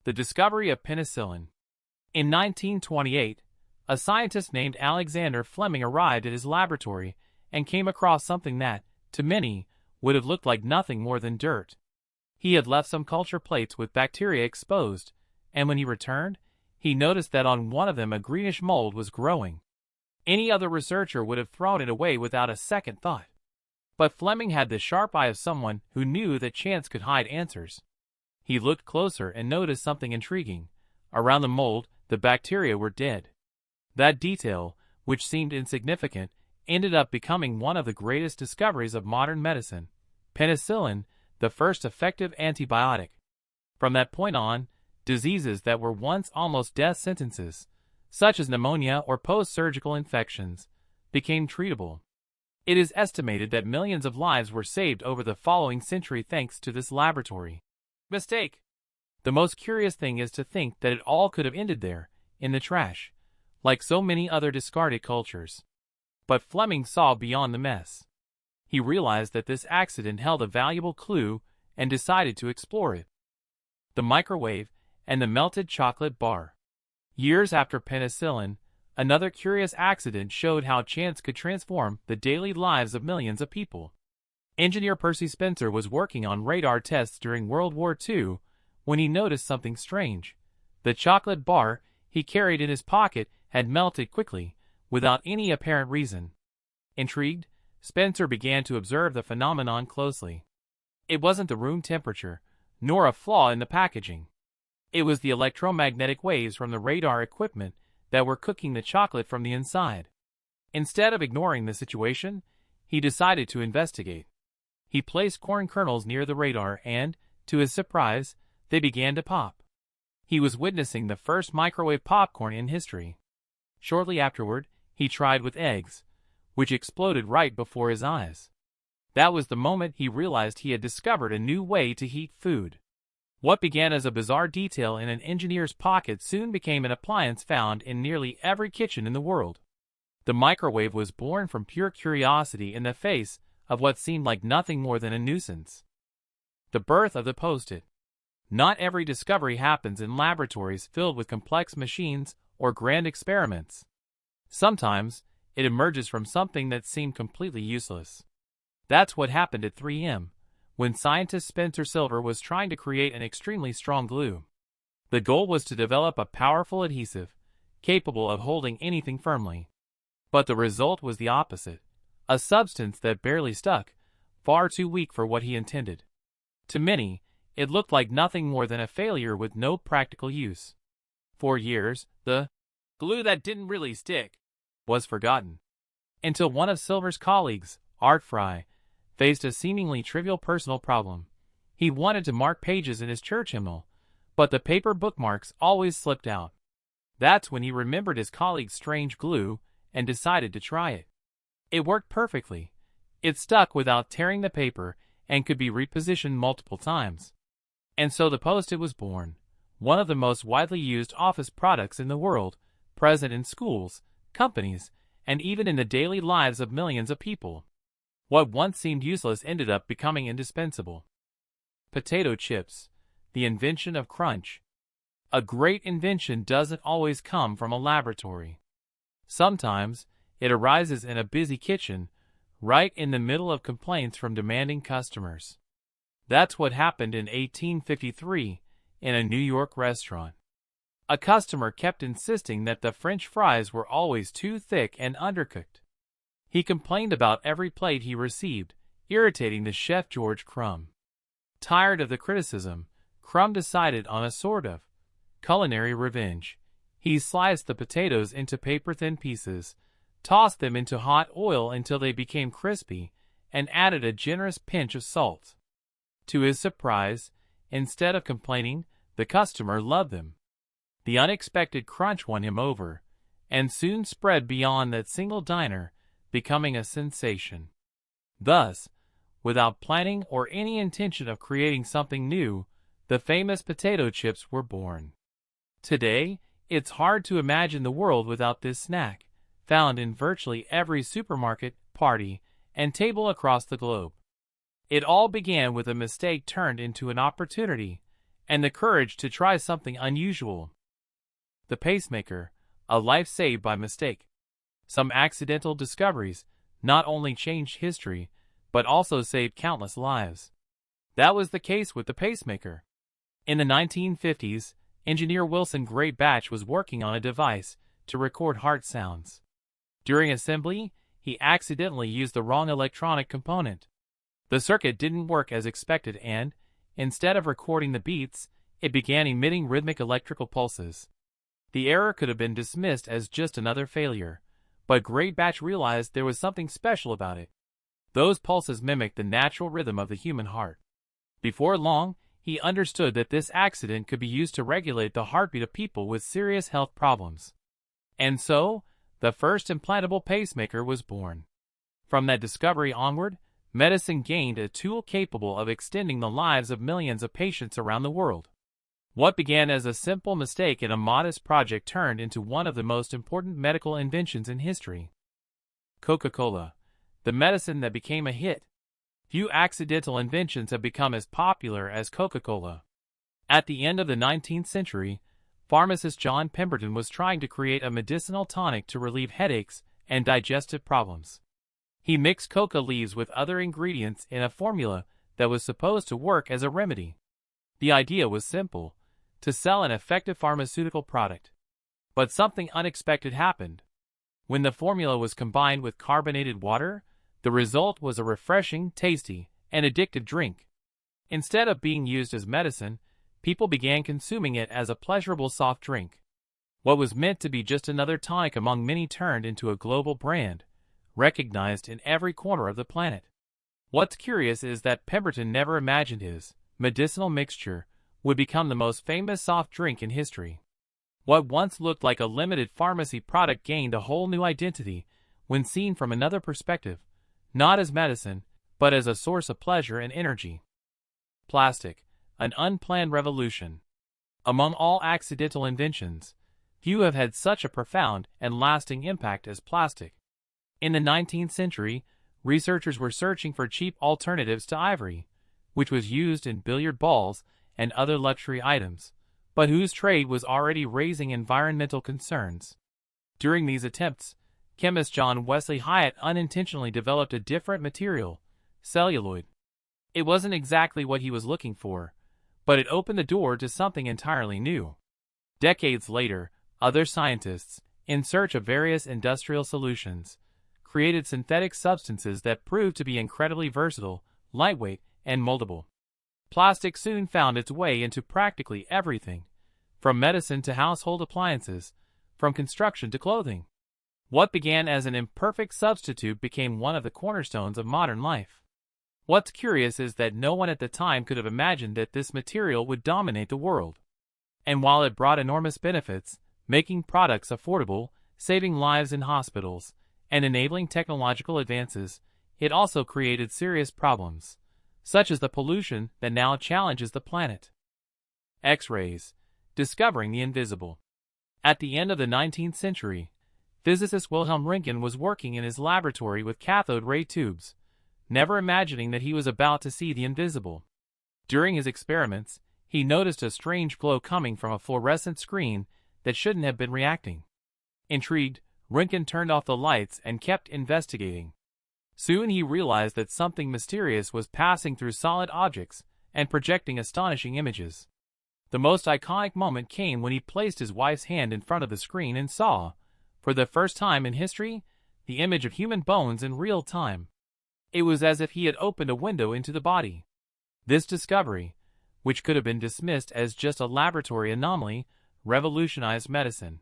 The discovery of penicillin. In 1928, a scientist named Alexander Fleming arrived at his laboratory and came across something that, to many, would have looked like nothing more than dirt. He had left some culture plates with bacteria exposed, and when he returned, he noticed that on one of them a greenish mold was growing. Any other researcher would have thrown it away without a second thought. But Fleming had the sharp eye of someone who knew that chance could hide answers. He looked closer and noticed something intriguing. Around the mold, the bacteria were dead. That detail, which seemed insignificant, ended up becoming one of the greatest discoveries of modern medicine. Penicillin, the first effective antibiotic. From that point on, diseases that were once almost death sentences, such as pneumonia or post-surgical infections, became treatable. It is estimated that millions of lives were saved over the following century thanks to this laboratory. Mistake. The most curious thing is to think that it all could have ended there, in the trash, like so many other discarded cultures. But Fleming saw beyond the mess. He realized that this accident held a valuable clue and decided to explore it. The microwave and the melted chocolate bar. Years after penicillin, another curious accident showed how chance could transform the daily lives of millions of people. Engineer Percy Spencer was working on radar tests during World War II when he noticed something strange. The chocolate bar he carried in his pocket had melted quickly, without any apparent reason. Intrigued, Spencer began to observe the phenomenon closely. It wasn't the room temperature, nor a flaw in the packaging. It was the electromagnetic waves from the radar equipment that were cooking the chocolate from the inside. Instead of ignoring the situation, he decided to investigate. He placed corn kernels near the radar and, to his surprise, they began to pop. He was witnessing the first microwave popcorn in history. Shortly afterward, he tried with eggs, which exploded right before his eyes. That was the moment he realized he had discovered a new way to heat food. What began as a bizarre detail in an engineer's pocket soon became an appliance found in nearly every kitchen in the world. The microwave was born from pure curiosity in the face of what seemed like nothing more than a nuisance. The birth of the Post-it. Not every discovery happens in laboratories filled with complex machines or grand experiments. Sometimes, it emerges from something that seemed completely useless. That's what happened at 3M, when scientist Spencer Silver was trying to create an extremely strong glue. The goal was to develop a powerful adhesive, capable of holding anything firmly. But the result was the opposite, a substance that barely stuck, far too weak for what he intended. To many, it looked like nothing more than a failure with no practical use. For years, the glue that didn't really stick was forgotten. Until one of Silver's colleagues, Art Fry, faced a seemingly trivial personal problem. He wanted to mark pages in his church hymnal, but the paper bookmarks always slipped out. That's when he remembered his colleague's strange glue and decided to try it. It worked perfectly. It stuck without tearing the paper and could be repositioned multiple times. And so the Post-it was born, one of the most widely used office products in the world, present in schools, companies, and even in the daily lives of millions of people. What once seemed useless ended up becoming indispensable. Potato chips, the invention of crunch. A great invention doesn't always come from a laboratory. Sometimes, it arises in a busy kitchen, right in the middle of complaints from demanding customers. That's what happened in 1853 in a New York restaurant. A customer kept insisting that the French fries were always too thick and undercooked. He complained about every plate he received, irritating the chef George Crumb. Tired of the criticism, Crumb decided on a sort of culinary revenge. He sliced the potatoes into paper-thin pieces, tossed them into hot oil until they became crispy, and added a generous pinch of salt. To his surprise, instead of complaining, the customer loved them. The unexpected crunch won him over, and soon spread beyond that single diner, becoming a sensation. Thus, without planning or any intention of creating something new, the famous potato chips were born. Today, it's hard to imagine the world without this snack, found in virtually every supermarket, party, and table across the globe. It all began with a mistake turned into an opportunity, and the courage to try something unusual. The pacemaker, a life saved by mistake. Some accidental discoveries not only changed history, but also saved countless lives. That was the case with the pacemaker. In the 1950s, engineer Wilson Greatbatch was working on a device to record heart sounds. During assembly, he accidentally used the wrong electronic component. The circuit didn't work as expected and, instead of recording the beats, it began emitting rhythmic electrical pulses. The error could have been dismissed as just another failure, but Greatbatch realized there was something special about it. Those pulses mimicked the natural rhythm of the human heart. Before long, he understood that this accident could be used to regulate the heartbeat of people with serious health problems. And so, the first implantable pacemaker was born. From that discovery onward, medicine gained a tool capable of extending the lives of millions of patients around the world. What began as a simple mistake in a modest project turned into one of the most important medical inventions in history. Coca-Cola, the medicine that became a hit. Few accidental inventions have become as popular as Coca-Cola. At the end of the 19th century, pharmacist John Pemberton was trying to create a medicinal tonic to relieve headaches and digestive problems. He mixed coca leaves with other ingredients in a formula that was supposed to work as a remedy. The idea was simple: to sell an effective pharmaceutical product. But something unexpected happened. When the formula was combined with carbonated water, the result was a refreshing, tasty, and addictive drink. Instead of being used as medicine, people began consuming it as a pleasurable soft drink. What was meant to be just another tonic among many turned into a global brand, recognized in every corner of the planet. What's curious is that Pemberton never imagined his medicinal mixture would become the most famous soft drink in history. What once looked like a limited pharmacy product gained a whole new identity when seen from another perspective, not as medicine, but as a source of pleasure and energy. Plastic, an unplanned revolution. Among all accidental inventions, few have had such a profound and lasting impact as plastic. In the 19th century, researchers were searching for cheap alternatives to ivory, which was used in billiard balls and other luxury items, but whose trade was already raising environmental concerns. During these attempts, chemist John Wesley Hyatt unintentionally developed a different material, celluloid. It wasn't exactly what he was looking for, but it opened the door to something entirely new. Decades later, other scientists, in search of various industrial solutions, created synthetic substances that proved to be incredibly versatile, lightweight, and moldable. Plastic soon found its way into practically everything, from medicine to household appliances, from construction to clothing. What began as an imperfect substitute became one of the cornerstones of modern life. What's curious is that no one at the time could have imagined that this material would dominate the world. And while it brought enormous benefits, making products affordable, saving lives in hospitals, and enabling technological advances, it also created serious problems, such as the pollution that now challenges the planet. X-rays, discovering the invisible. At the end of the 19th century, physicist Wilhelm Röntgen was working in his laboratory with cathode ray tubes, never imagining that he was about to see the invisible. During his experiments, he noticed a strange glow coming from a fluorescent screen that shouldn't have been reacting. Intrigued, Röntgen turned off the lights and kept investigating. Soon he realized that something mysterious was passing through solid objects and projecting astonishing images. The most iconic moment came when he placed his wife's hand in front of the screen and saw, for the first time in history, the image of human bones in real time. It was as if he had opened a window into the body. This discovery, which could have been dismissed as just a laboratory anomaly, revolutionized medicine.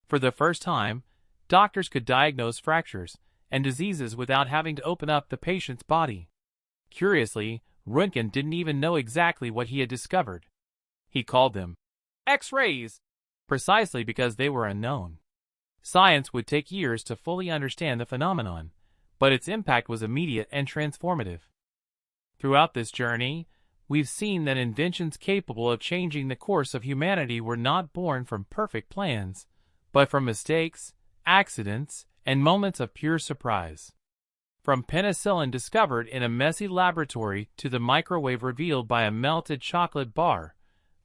For the first time, doctors could diagnose fractures and diseases without having to open up the patient's body. Curiously, Röntgen didn't even know exactly what he had discovered. He called them X-rays, precisely because they were unknown. Science would take years to fully understand the phenomenon, but its impact was immediate and transformative. Throughout this journey, we've seen that inventions capable of changing the course of humanity were not born from perfect plans, but from mistakes, accidents, and moments of pure surprise. From penicillin discovered in a messy laboratory to the microwave revealed by a melted chocolate bar,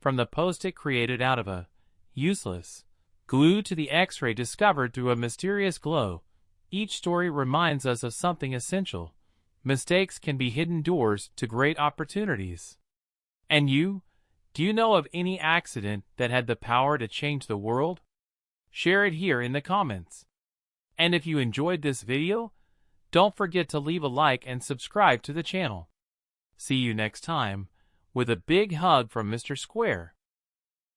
from the post-it created out of a useless glue to the X-ray discovered through a mysterious glow, each story reminds us of something essential. Mistakes can be hidden doors to great opportunities. And you? Do you know of any accident that had the power to change the world? Share it here in the comments. And if you enjoyed this video, don't forget to leave a like and subscribe to the channel. See you next time, with a big hug from Mr. Square.